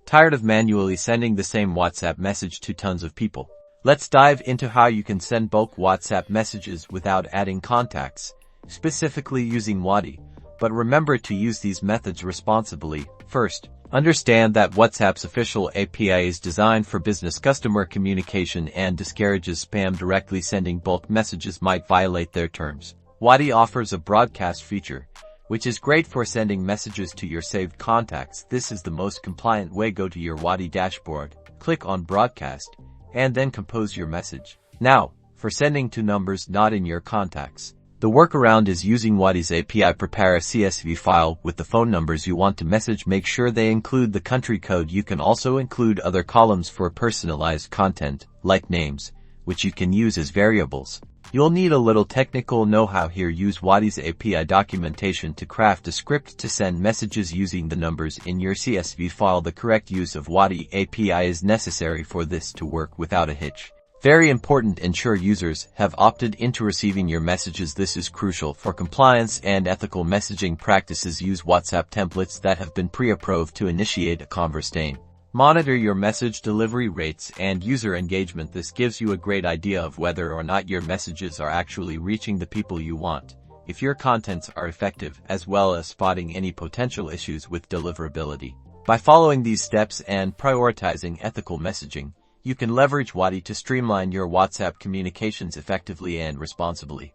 Tired of manually sending the same WhatsApp message to tons of people? Let's dive into how you can send bulk WhatsApp messages without adding contacts, specifically using Wati. But remember to use these methods responsibly. First, understand that WhatsApp's official API is designed for business customer communication and discourages spam. Directly sending bulk messages might violate their terms. Wati offers a broadcast feature, which is great for sending messages to your saved contacts. This is the most compliant way. Go to your Wati dashboard, click on Broadcast, and then compose your message. Now, for sending to numbers not in your contacts. The workaround is using Wati's API. Prepare a CSV file with the phone numbers you want to message. Make sure they include the country code. You can also include other columns for personalized content, like names, which you can use as variables. You'll need a little technical know-how here. Use Wati's API documentation to craft a script to send messages using the numbers in your CSV file. The correct use of Wati API is necessary for this to work without a hitch. Very important, ensure users have opted into receiving your messages. This is crucial for compliance and ethical messaging practices. Use WhatsApp templates that have been pre-approved to initiate a conversation. Monitor your message delivery rates and user engagement. This gives you a great idea of whether or not your messages are actually reaching the people you want, if your contents are effective, as well as spotting any potential issues with deliverability. By following these steps and prioritizing ethical messaging, you can leverage Wati to streamline your WhatsApp communications effectively and responsibly.